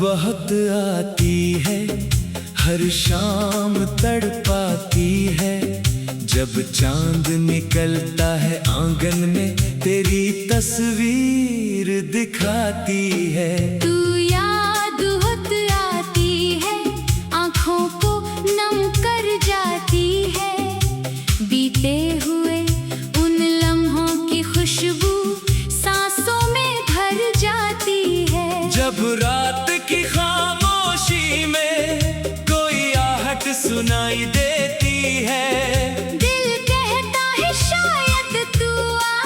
बहुत आती है, हर शाम तड़पाती है। जब चांद निकलता है आंगन में, तेरी तस्वीर दिखाती है। तू याद होत आती है, आँखों को नम कर जाती है। बीते हुए उन लम्हों की खुशबू सांसों में भर जाती है। जब रात की खामोशी में कोई आहट सुनाई देती है, दिल कहता है शायद तू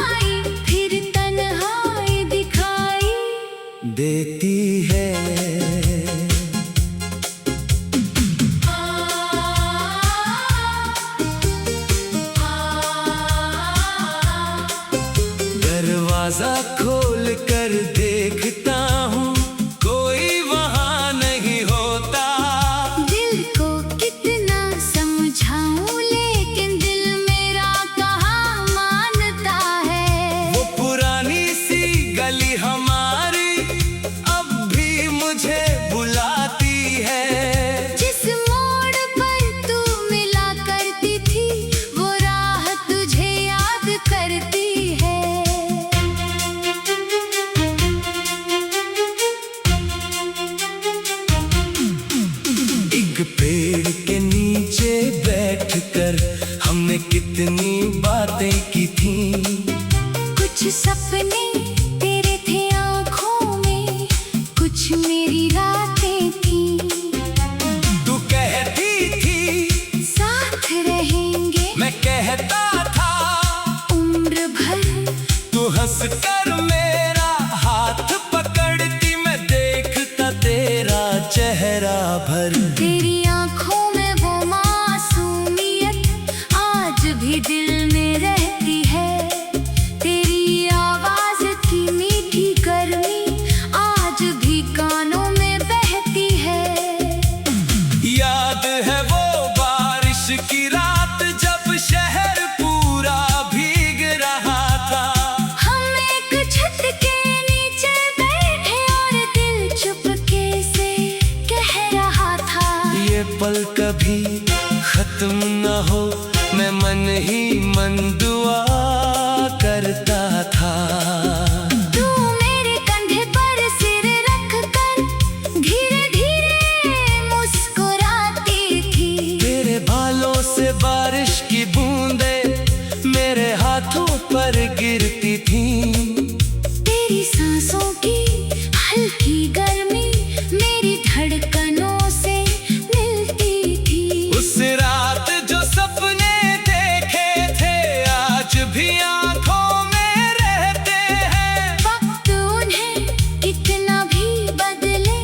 आई, फिर तन्हाई दिखाई देती है। दरवाजा खोल कर देखता हूँ, कोई वहाँ नहीं होता। दिल को कितना समझाऊं, लेकिन दिल मेरा कहाँ मानता है। वो पुरानी सी गली हमारी अब भी मुझे बुलाती है। जिस मोड़ पर तू मिला करती थी, वो राह तुझे याद करती है। एक पेड़ के नीचे बैठकर हमने कितनी बातें की थी। कुछ सपने तेरे थे आँखों में, कुछ मेरी रातें थी। तू कहती थी साथ रहेंगे, मैं कहता था उम्र भर। तू हंस कर मेरा हाथ पकड़ती, मैं देखता तेरा चेहरा भर। तेरी आँखों में वो मासूमियत आज भी दिल में रहती है। तेरी आवाज की मीठी गर्मी आज भी कानों में बहती है। याद है वो बारिश की रात, जब शहर पूरा भीग रहा था। हम एक छत के नीचे बैठे और दिल चुपके से कह रहा था, ये पल कभी खत्म न हो, मैं मन ही मन दुआ करता था। तू मेरे कंधे पर सिर रख कर धीरे धीरे मुस्कुराती थी। तेरे बालों से बारिश की बूंदें मेरे हाथों पर गिरती थीं। तेरी सांसों की हल्की गर्मी मेरी धड़कनों से मिलती थी। उस रात जो सपने देखे थे आज भी आंखों में रहते हैं। वक्त उन्हें कितना भी बदले,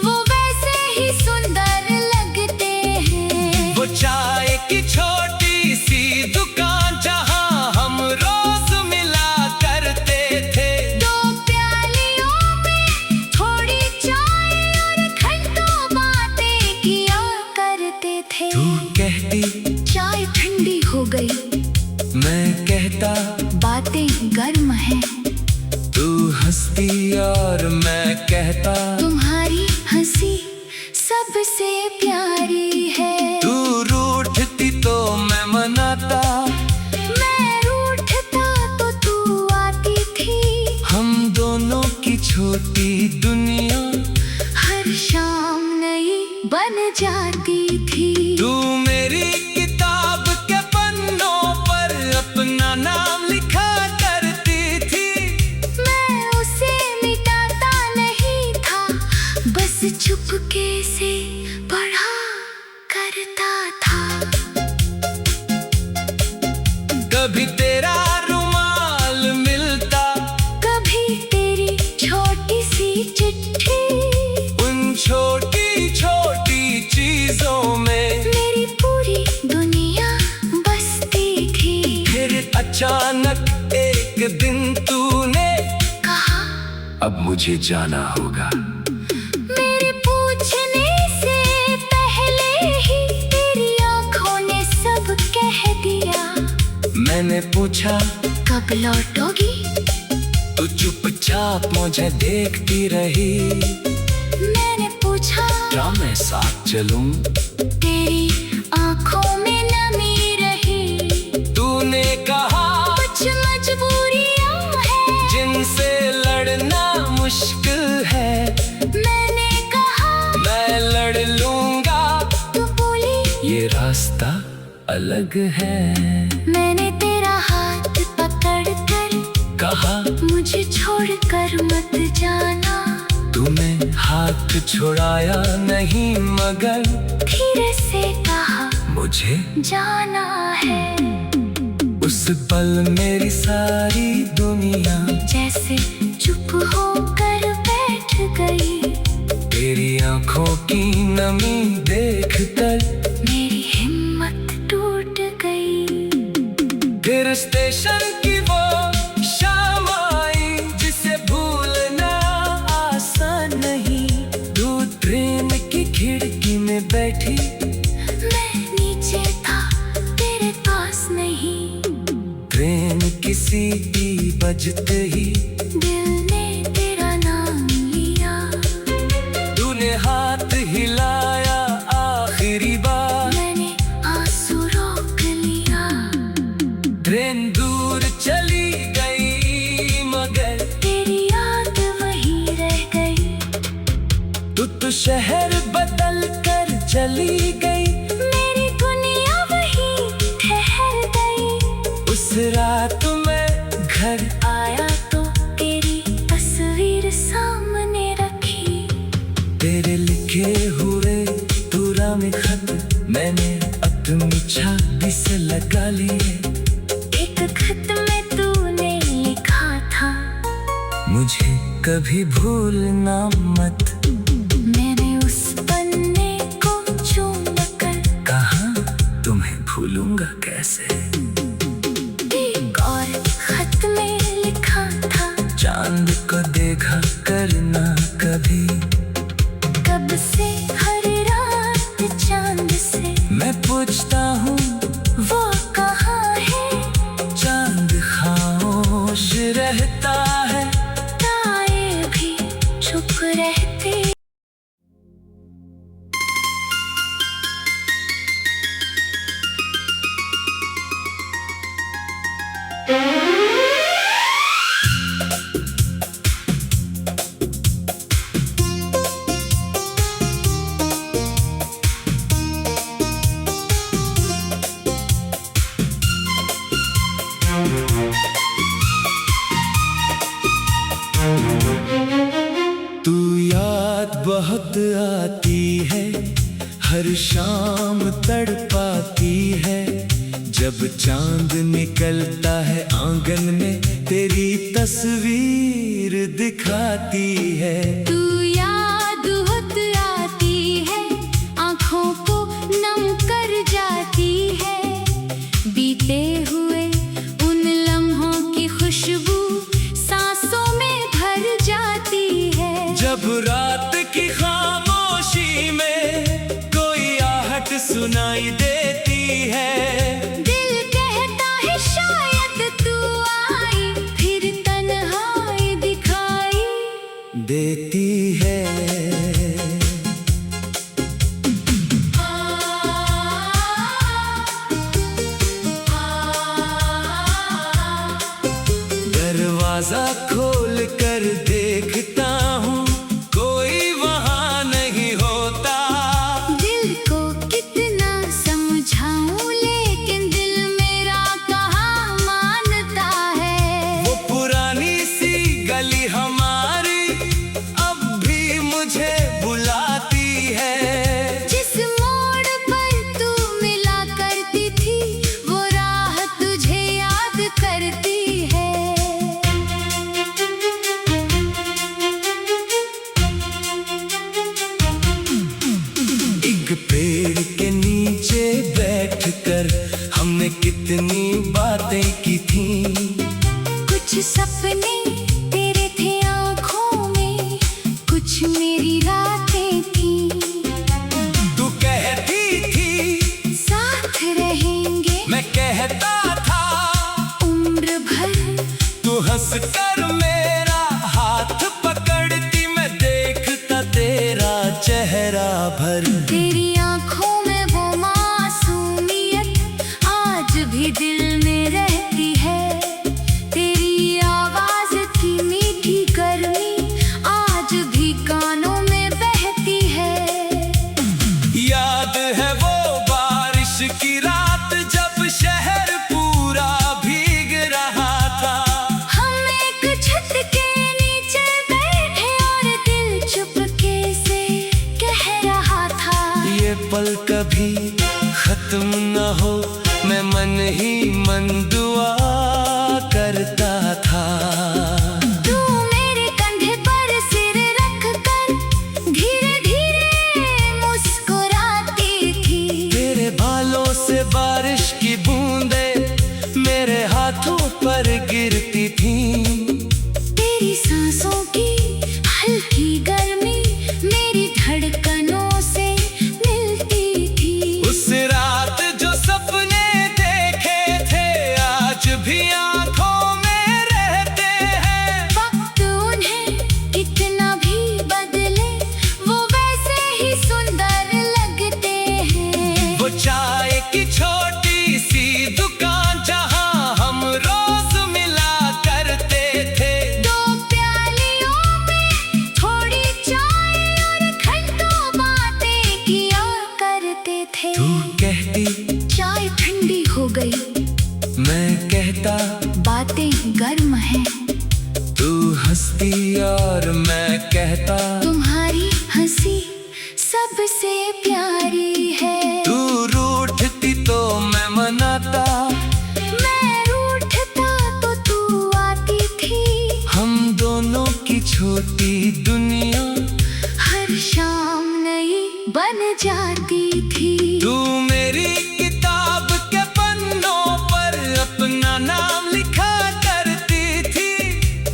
वो वैसे ही सुंदर लगते हैं। वो चाय की छोटी सी दुकान जहां हम रोज मिला करते थे। दो प्यालियों में थोड़ी चाय और घंटों बातें किया करते थे। तू कहती चाय ठंडी हो गई, मैं कहता बातें गर्म हैं। तू हंसती और मैं कहता तुम्हारी हंसी सबसे प्यारी है। तू रूठती तो मैं मनाता, मैं रूठता तो तू आती थी। हम दोनों की छोटी दुनिया हर शाम नई बन जाती थी। तू मेरी किताब के पन्नों पर अपना नाम लिखा करती थी। मैं उसे मिटाता नहीं था, बस चुपके से पढ़ा करता था। कभी तेरा रुमाल मिलता, कभी तेरी छोटी सी चिट्ठी। उन छोटी छोटी चीजों में मेरी पूरी दुनिया बसती थी। फिर अचानक एक दिन तूने कहा अब मुझे जाना होगा। मेरे पूछने से पहले ही तेरी आँखों ने सब कह दिया। मैंने पूछा कब लौटोगी? तू चुपचाप मुझे देखती रही। मैंने मैं साथ चलूं। तेरी आंखों में नमी रही, तूने कहा कुछ मजबूरियां हैं जिनसे लड़ना मुश्किल है। मैंने कहा मैं लड़ लूंगा, तू बोली ये रास्ता अलग है। मैंने तेरा हाथ पकड़ कर कहा मुझे छोड़कर मत जाना। तूने हाथ छुड़ाया नहीं, मगर धीरे से कहा मुझे जाना है। उस पल मेरी सारी दुनिया जैसे चुप होकर बैठ गई, तेरी आंखों की नमी देखकर मेरी हिम्मत टूट गई। फिर स्टेशन की वो शाम आई, जिसे भूलना आसान नहीं। तू ट्रेन की खिड़की में बैठी, मैं नीचे था तेरे पास नहीं। ट्रेन की सीटी बजते ही दिल ने तेरा नाम लिया, तूने हाथ हिलाया आखिरी बार। मैंने आंसू रोक लिया। ट्रेन दूर चली गई, मगर तेरी याद वहीं रह गई। तू शहर बदल कर चली गई, मेरी दुनिया वहीं ठहर गई। उस रात मैं घर आया तो तेरी तस्वीर सामने रखी। तेरे लिखे हुए तुरा में खत मैंने अपनी छाती से लगा लिए। एक खत में तूने लिखा था, मुझे कभी भूलना मत। मैंने उस पन्ने को चूम कर कहा तुम्हें भूलूंगा कैसे। एक और खत में लिखा था, चांद को देखा करना कभी। कब से हर रात चांद से मैं पूछता हूँ वो कहाँ है। चांद खामोश रहता है, तारे भी चुप रहते। तू याद बहुत आती है, हर शाम तड़पाती है। जब चांद निकलता है आंगन में, तेरी तस्वीर दिखाती है। तू याद होत आती है, आँखों को नम कर जाती है। बीते हुए उन लम्हों की खुशबू सांसों में भर जाती है। जब रात की खामोशी में कोई आहट सुनाई देती है, दिल कहता है शायद तू आई, फिर तन्हाई दिखाई देती है। दरवाजा खोल कर देखता हूँ, कोई वहाँ नहीं होता। दिल को कितना समझाऊं, लेकिन दिल मेरा कहाँ मानता है। वो पुरानी सी गली हमारी अब भी मुझे बुलाती है। जिस मोड़ पर तू मिला करती थी, वो राह तुझे याद करती है। एक पेड़ के नीचे बैठकर हमने कितनी बातें की थी। कुछ सपने तेरे थे आँखों में, कुछ मेरी रातें थी। तू कहती थी साथ रहेंगे, मैं कहता था उम्र भर। तू हंसकर मेरा हाथ पकड़ती, मैं देखता तेरा चेहरा भर। तेरी आंखों में वो मासूमियत आज भी दिल में रहती है। तेरी आवाज की मीठी गर्मी आज भी कानों में बहती है। याद है वो बारिश की रात जब शहर पूरा भीग रहा था। हम एक छत के नीचे बैठे और दिल चुपके से कह रहा था, ये पल कभी खत्म न हो, मैं मन ही मन दुआ करता था। तू मेरे कंधे पर सिर रख कर धीरे धीरे मुस्कुराती थी। तेरे बालों से बारिश की बूंदें मेरे हाथों पर गिरती थीं। तेरी सांसों की हल्की गर्मी मेरी धड़कनों से मिलती थी। उस रात जो सपने देखे थे आज भी आंखों में रहते हैं। वक्त उन्हें कितना भी बदले वो वैसे ही सुंदर लगते हैं। वो चाय की छोटी सी दुकान जहां हम रोज मिला करते थे। दो प्यालियों में थोड़ी चाय और घंटों बातें किया करते थे। तू कहती चाय ठंडी हो गई, मैं कहता बातें गर्म हैं। तू हंसती और मैं कहता तुम्हारी हंसी सबसे प्यारी है। तू रूठती तो मैं मनाता, मैं रूठता तो तू आती थी। हम दोनों की छोटी दुनिया हर शाम नई बन जाती थी। तू मेरी किताब के पन्नों पर अपना नाम लिखा करती थी।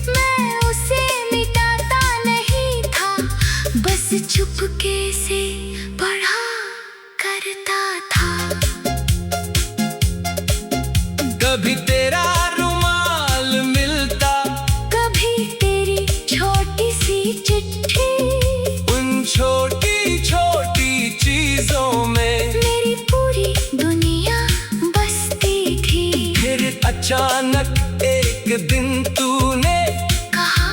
मैं उसे मिटाता नहीं था, बस चुपके से पढ़ा करता था। कभी तेरा रुमाल मिलता, कभी तेरी छोटी सी चिट्ठी, उन छोटी छोटी चीजों में मेरी पूरी दुनिया बसती थी। फिर अचानक एक दिन तूने कहा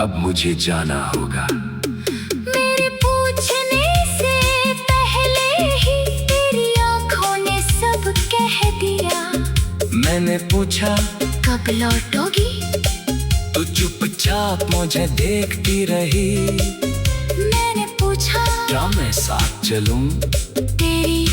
अब मुझे जाना होगा। मेरे पूछने से पहले ही तेरी आंखों ने सब कह दिया। मैंने पूछा कब लौटोगी? तू चुपचाप मुझे देखती रही। मैंने पूछा क्या मैं साथ चलूं? तेरी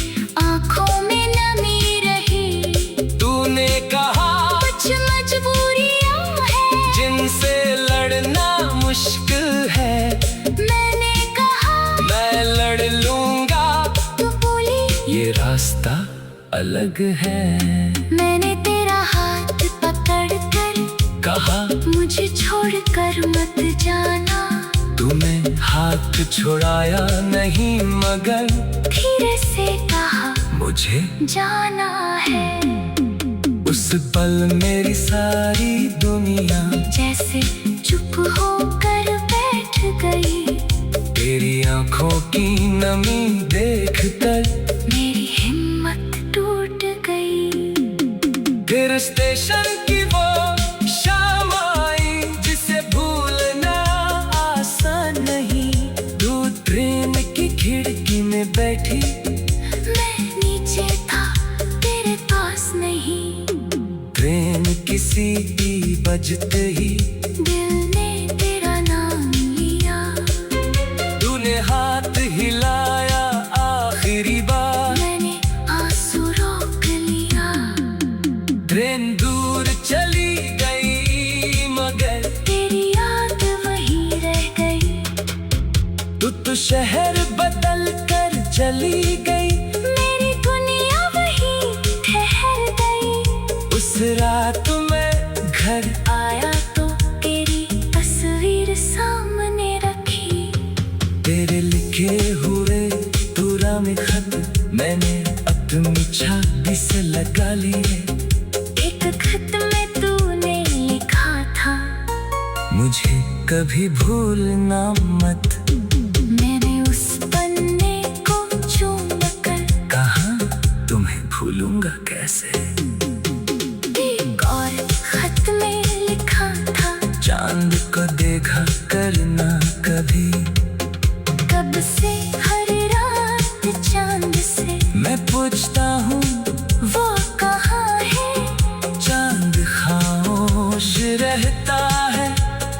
आंखों में नमी रही। तूने कहा कुछ मजबूरियां हैं जिनसे लड़ना मुश्किल है। मैंने कहा मैं लड़ लूंगा, तू बोली ये रास्ता अलग है। मैंने तेरा हाथ पकड़ कर कहा मुझे छोड़कर मत जाना। तूने हाथ छुड़ाया नहीं मगर धीरे से कहा मुझे जाना है। उस पल मेरी सारी दुनिया जैसे चुप होकर बैठ गई। तेरी आंखों की नमी देखकर मेरी हिम्मत टूट गई। फिर स्टेशन की वो शाम आई जिसे भूलना आसान नहीं। तू ट्रेन की खिड़की में बैठी, मैं नीचे था तेरे पास नहीं। ट्रेन की सीटी बजते ही दिल ने तेरा नाम लिया। तूने हाथ हिलाया आखिरी बार, मैंने आंसू रोक लिया। ट्रेन दूर चली गई मगर तेरी याद वहीं रह गई। तू तो शहर बदल कर चली गई। मेरी दुनिया वहीं ठहर गई। उस रात मैं घर आया तो तेरी तस्वीर सामने रखी। तेरे लिखे हुए तुरा में खत मैंने अपनी छाती से लगा लिए। एक खत में तूने लिखा था मुझे कभी भूलना मत। मैंने उस पन्ने हर रात चांद से मैं पूछता हूँ वो कहाँ है। चांद खामोश रहता है।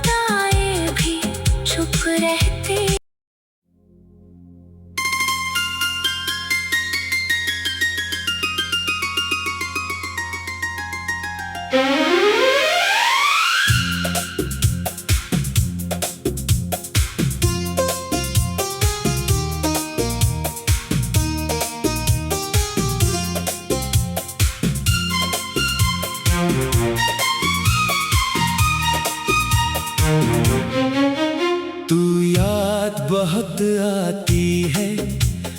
तारे भी चुप रहते। तू याद बहुत आती है,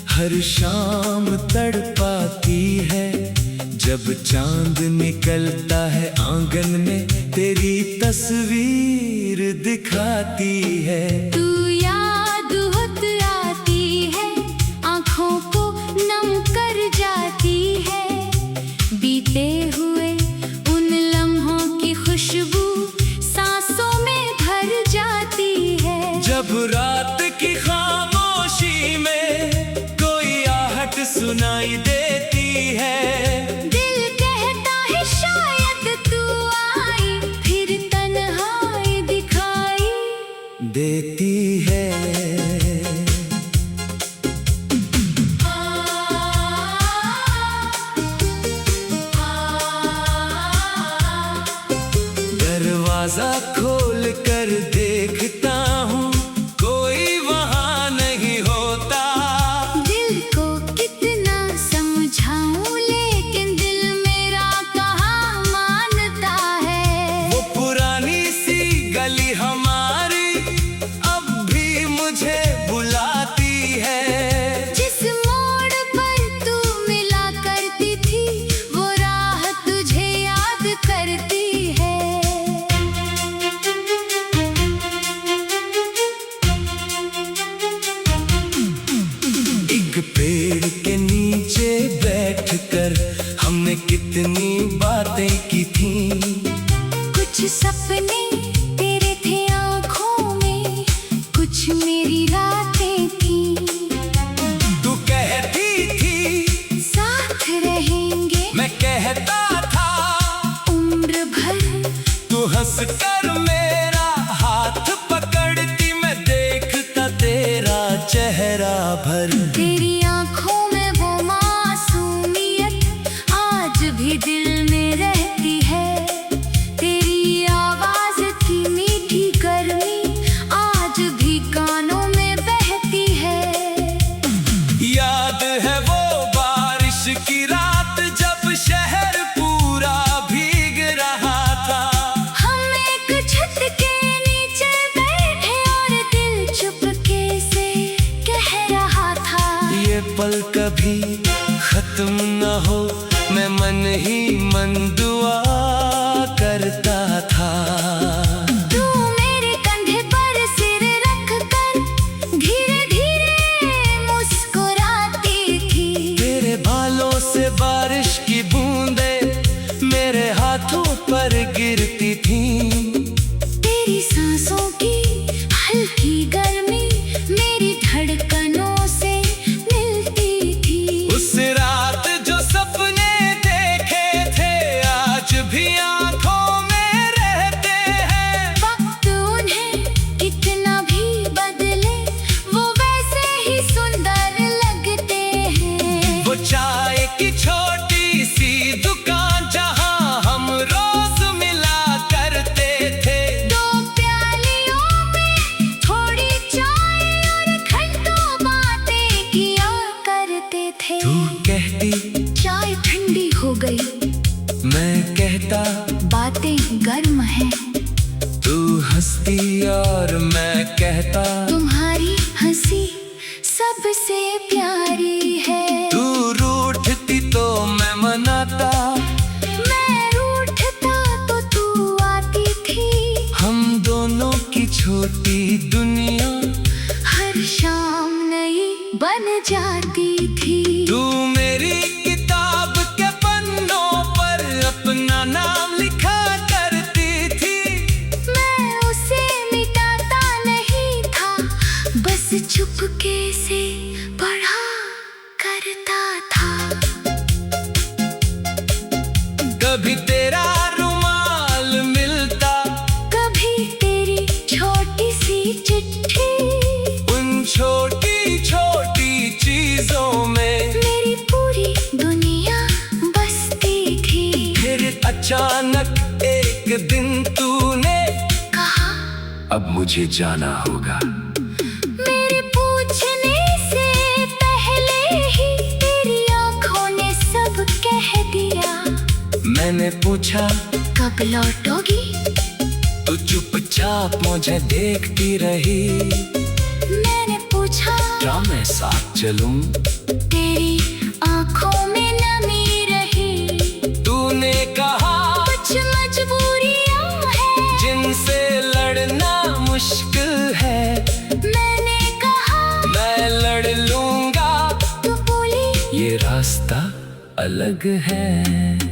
हर शाम तड़पाती है। जब चांद निकलता है आंगन में, तेरी तस्वीर दिखाती है। तू याद बहुत आती है, आँखों को नम कर जाती है। बीते हुए उन लम्हों की खुशबू सांसों में भर जाती है। जब रात की खामोशी में कोई आहट सुनाई देती है, दिल कहता है शायद तू आई, फिर तन्हाई दिखाई देती है। दरवाजा खोल कर देखता हूँ, कोई वहाँ नहीं होता। दिल को कितना समझाऊं, लेकिन दिल मेरा कहाँ मानता है। वो पुरानी सी गली हमारी अब भी मुझे बुलाती है। जिस मोड़ पर तू मिला करती थी, वो राह तुझे याद करती है। एक पेड़ के नीचे बैठकर हमने कितनी बातें की थी। कुछ सपने तेरे थे आँखों में, कुछ मेरी रातें थी। तू कहती थी साथ रहेंगे, मैं कहता था उम्र भर। तू हंस कर मेरा हाथ पकड़ती, मैं देखता तेरा चेहरा भर। तेरी आँखों में वो मासूमियत आज भी दिल में रहती है। तेरी आवाज की मीठी गर्मी आज भी कानों में बहती है। याद है वो बारिश की रात, जब शहर पूरा भीग रहा था। हम एक छत के नीचे बैठे और दिल चुपके से कह रहा था, ये पल कभी खत्म न हो, मैं मन ही मन दुआ करता था। तू मेरे कंधे पर सिर रख कर धीरे धीरे मुस्कुराती थी। तेरे बालों से बारिश की बूंदें मेरे हाथों पर गिरती थीं। तेरी सांसों की हल्की गर्मी मेरी धड़कनों से मिलती थी। उस रात जो सपने देखे थे आज भी आंखों में रहते हैं। वक्त उन्हें कितना भी बदले, वो वैसे ही सुंदर लगते हैं। वो चाय की छोटी सी दुकान जहां हम रोज मिला करते थे। दो प्यालियों में थोड़ी चाय और घंटों बातें किया करते थे। तू कहती चाय ठंडी हो गई, मैं कहता बातें गर्म हैं। तू हंसती और मैं कहता तुम्हारी हंसी सबसे प्यारी है। तू रूठती तो मैं मनाता, मैं रूठता तो तू आती थी। हम दोनों की छोटी दुनिया हर शाम नई बन जाती थी। तू मेरी किताब के पन्नों पर अपना नाम लिखा करती थी। मैं उसे मिटाता नहीं था, बस चुपके से अचानक एक दिन तूने कहा अब मुझे जाना होगा। मेरे पूछने से पहले ही तेरी आंखों ने सब कह दिया। मैंने पूछा कब लौटोगी? तू चुपचाप मुझे देखती रही। मैंने पूछा क्या मैं साथ चलूं? तेरी आंखों में नमी रही। तूने कहा कुछ मजबूरियां हैं जिनसे लड़ना मुश्किल है। मैंने कहा मैं लड़ लूंगा। तू बोली ये रास्ता अलग है।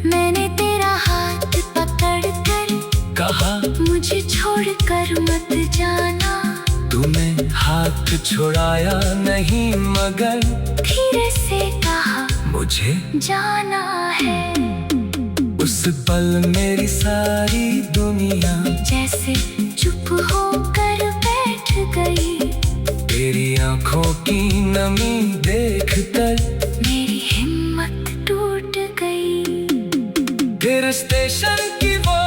मैंने तेरा हाथ पकड़ कर कहा मुझे छोड़कर मत जाना। तूने हाथ छुड़ाया नहीं मगर धीरे से कहा मुझे जाना है। उस पल मेरी सारी दुनिया जैसे चुप होकर बैठ गई। तेरी आंखों की नमी देखकर मेरी हिम्मत टूट गई। फिर स्टेशन की वो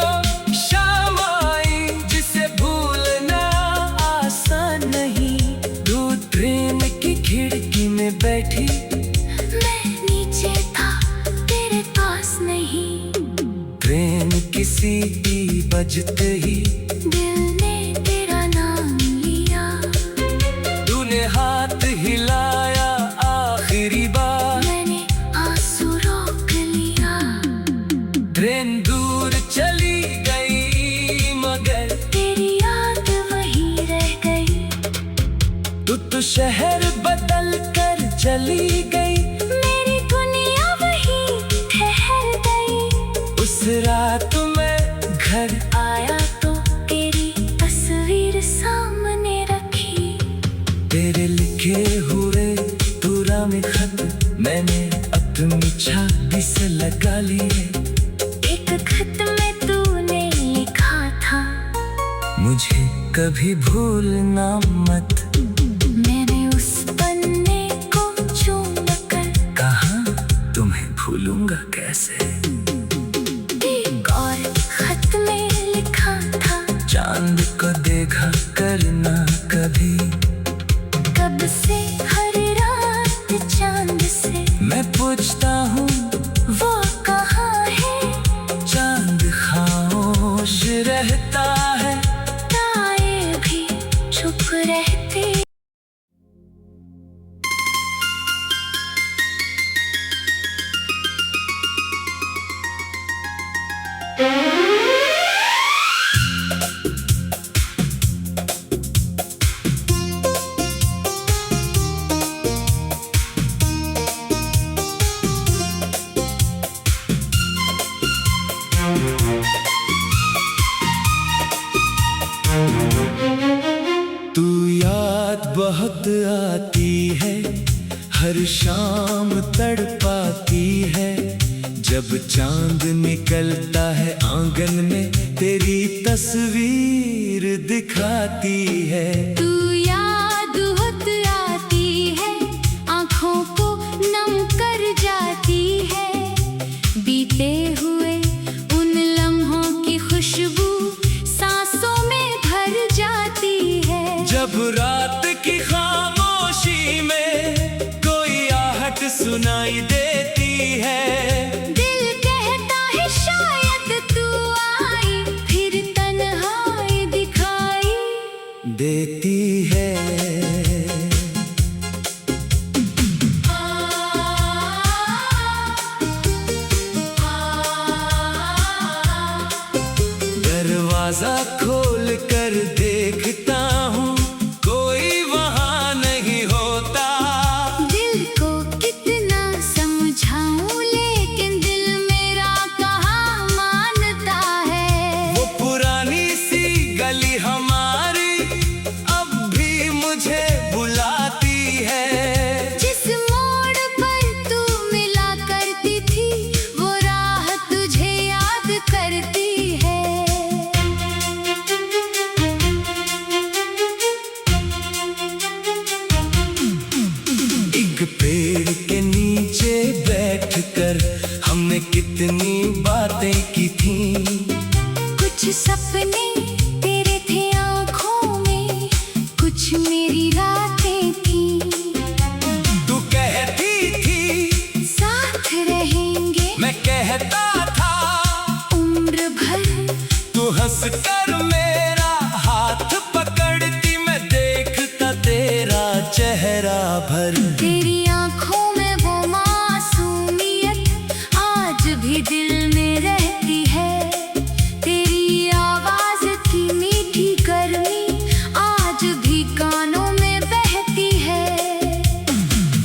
शाम आई जिसे भूलना आसान नहीं। तू ट्रेन की खिड़की में बैठी, मैं नीचे था तेरे पास नहीं। ट्रेन की सीटी बजते ही दिल ने तेरा नाम लिया। तूने हाथ हिलाया आखिरी बार। मैंने आंसू रोक लिया। ट्रेन दूर चली गई मगर तेरी याद वहीं रह गई। तू तो शहर बदल कर चली गई। मेरी दुनिया वहीं ठहर गई। उस रात मैं घर आया तो तेरी तस्वीर सामने रखी। तेरे लिखे हुए तुरा में खत मैंने अपनी छाती से लगा लिए। एक खत में तूने लिखा था मुझे कभी भूलना मत। मैंने उस पन्ने को चूम कर कहा तुम्हें भूलूंगा कैसे। एक और खत में लिखा था चांद को देखा करना कभी। कब से हर रात चांद से मैं पूछता हूँ वो कहाँ है। चांद खामोश रहता है। तारे भी चुप रहते। तू याद बहुत आती है, हर शाम तड़पाती है। जब चांद निकलता है आंगन में तेरी तस्वीर दिखाती है। तू याद होत आती है, आँखों को नम कर जाती है। बीते हुए उन लम्हों की खुशबू सांसों में भर जाती है। जब रात की खामोशी में कोई आहट सुनाई देती है। दिल कहता है शायद तू आई, फिर तन्हाई दिखाई देती है। दरवाजा खोल कर देखता हूँ कोई वहाँ नहीं होता। दिल को कितना समझाऊं लेकिन दिल मेरा कहाँ मानता है। वो पुरानी सी गली हमारी अब भी मुझे बुलाती है। जिस मोड़ पर तू मिला करती थी वो राह तुझे याद करती है। एक पेड़ के नीचे बैठकर हमने कितनी बातें की थी। थी। कुछ सपने तेरे थे आँखों में, कुछ मेरी रातें थी। तू कहती थी साथ रहेंगे, मैं कहता था उम्र भर। तू हंस कर मेरा हाथ पकड़ती, मैं देखता तेरा चेहरा भर। तेरी आँखों में वो मासूमियत आज भी दिल में रहती है। तेरी आवाज की मीठी गर्मी आज भी कानों में बहती है।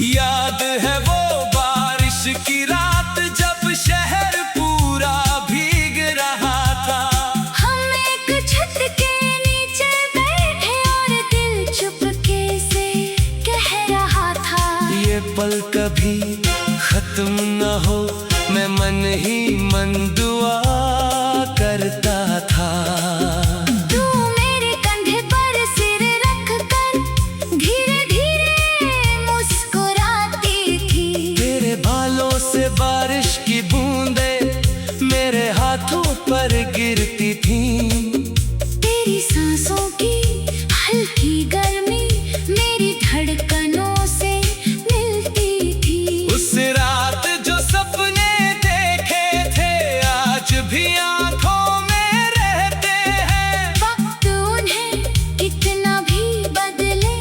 याद है वो बारिश की रात जब शहर पूरा भीग रहा था। हम एक छत के नीचे बैठे और दिल चुपके से कह रहा था, ये पल कभी खत्म न हो, मैं मन ही मन दुआ करता था। तू मेरे कंधे पर सिर रख कर धीरे धीरे मुस्कुराती थी। तेरे बालों से बारिश की बूंदें मेरे हाथों पर गिरती थी। तेरी सांसों की हल्की गर्मी मेरी धड़कनों से मिलती थी। उस रात जो सपने देखे थे आज भी आंखों में रहते हैं। वक्त उन्हें कितना भी बदले,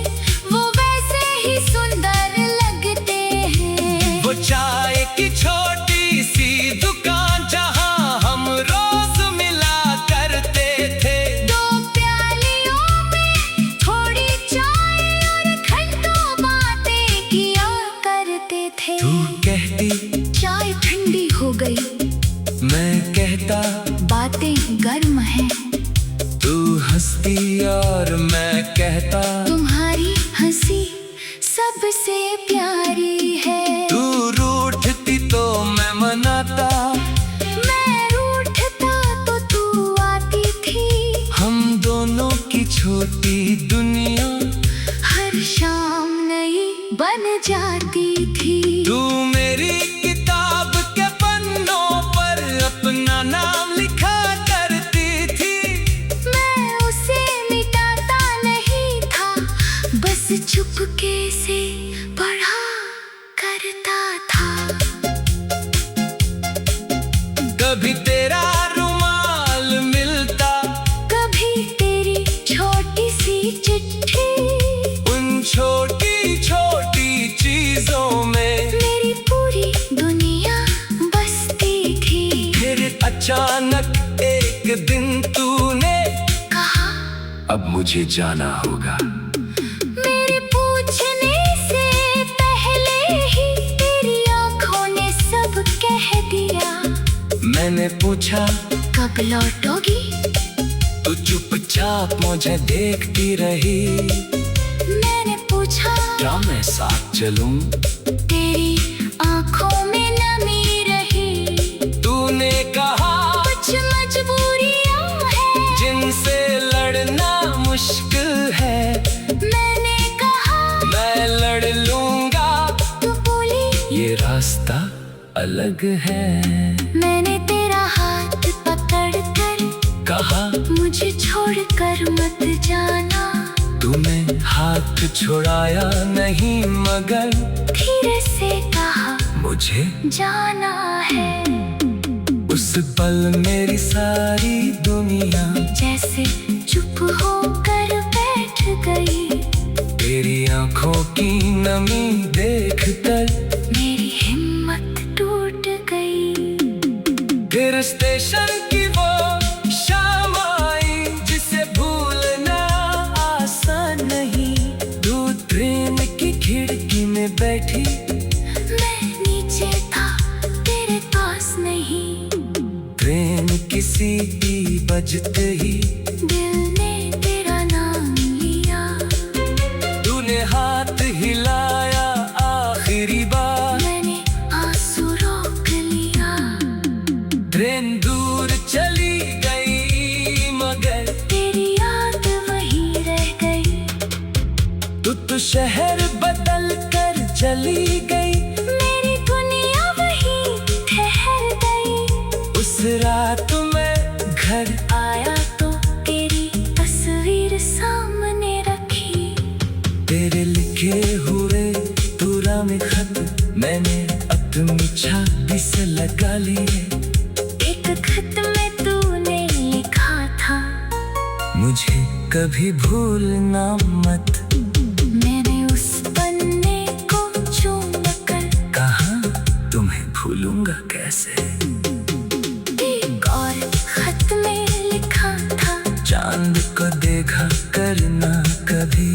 वो वैसे ही सुंदर लगते हैं। वो चाय की छोटी सी दुकान जहां हम रोज मिला करते थे। दो प्यालियों में थोड़ी चाय और घंटों बातें किया करते थे। तू कहती चाय ठंडी हो गई, मैं कहता बातें गर्म हैं। तू हंसती और मैं कहता तुम्हारी हंसी सबसे प्यारी है। तू रूठती तो मैं मनाता, मैं रूठता तो तू आती थी। हम दोनों की छोटी दुनिया हर शाम नई बन जाती थी। तू मेरी किताब के पन्नों पर अपना नाम लिखा करती थी। मैं उसे मिटाता नहीं था, बस चुपके से पढ़ा करता था। कभी तेरा रुमाल मिलता, कभी तेरी छोटी सी चिट्ठी, उन छोटी छोटी चीजों में मेरी पूरी दुनिया बसती थी। फिर अचानक एक दिन तूने कहा अब मुझे जाना होगा। मेरे पूछने से पहले ही तेरी आंखों ने सब कह दिया। मैंने पूछा कब लौटोगी? तू चुपचाप मुझे देखती रही। मैंने पूछा क्या मैं साथ चलूं? तेरी आंखों में नमी रही। तूने कहा कुछ मजबूरियां हैं जिनसे लड़ना मुश्किल है। मैंने कहा मैं लड़ लूंगा। तू बोली ये रास्ता अलग है। मैंने तेरा हाथ पकड़ कर कहा मुझे छोड़कर मत जाना। तूने हाथ छुड़ाया नहीं मगर धीरे से कहा मुझे जाना है। उस पल मेरी सारी दुनिया जैसे चुप होकर बैठ गई। तेरी आंखों की नमी देखकर मेरी हिम्मत टूट गई। फिर स्टेशन की वो शाम आई जिसे भूलना आसान नहीं। तू ट्रेन की खिड़की में बैठी, मैं नीचे था तेरे पास नहीं। ट्रेन की सीटी बजते ही दिल ने तेरा नाम लिया। तूने हाथ हिलाया आखिरी बार। मैंने आंसू रोक लिया। ट्रेन दूर चली गई मगर तेरी याद वहीं रह गई। तू तो शहर बदल कर चली गई। मेरी दुनिया वहीं ठहर गई। उस रात में अपनी छाती से लगा लिए। एक खत में तूने लिखा था, मुझे कभी भूलना मत। मैंने उस पन्ने को चूम कर कहा तुम्हें भूलूंगा कैसे। एक और खत में लिखा था, चांद को देखा करना कभी।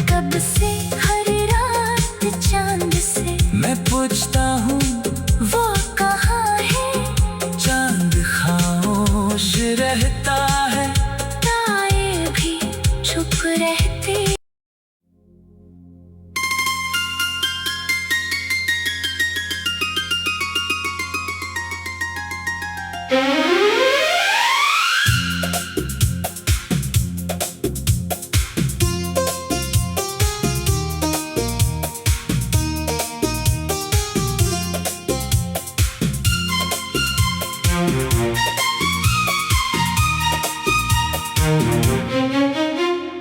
कब से हर रात चांद से मैं पूछता हूँ वो कहाँ है। चांद खामोश रहता है। तारे भी चुप रहते।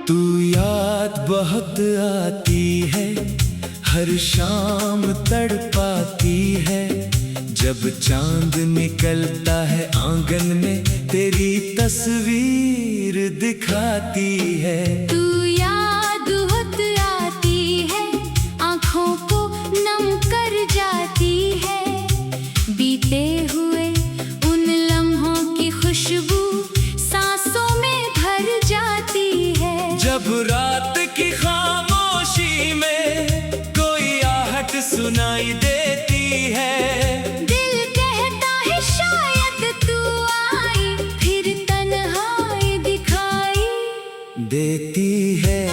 तू याद बहुत आती है, हर शाम तड़पाती है। जब चांद निकलता है आंगन में, तेरी तस्वीर दिखाती है। तू याद होत आती है, आँखों को नम कर जाती है। बीते हुए उन लम्हों की खुशबू सांसों में भर जाती है। जब रात की खामोशी में कोई आहट सुनाई देती है, दिल कहता है शायद तू आई, फिर तन्हाई दिखाई देती है।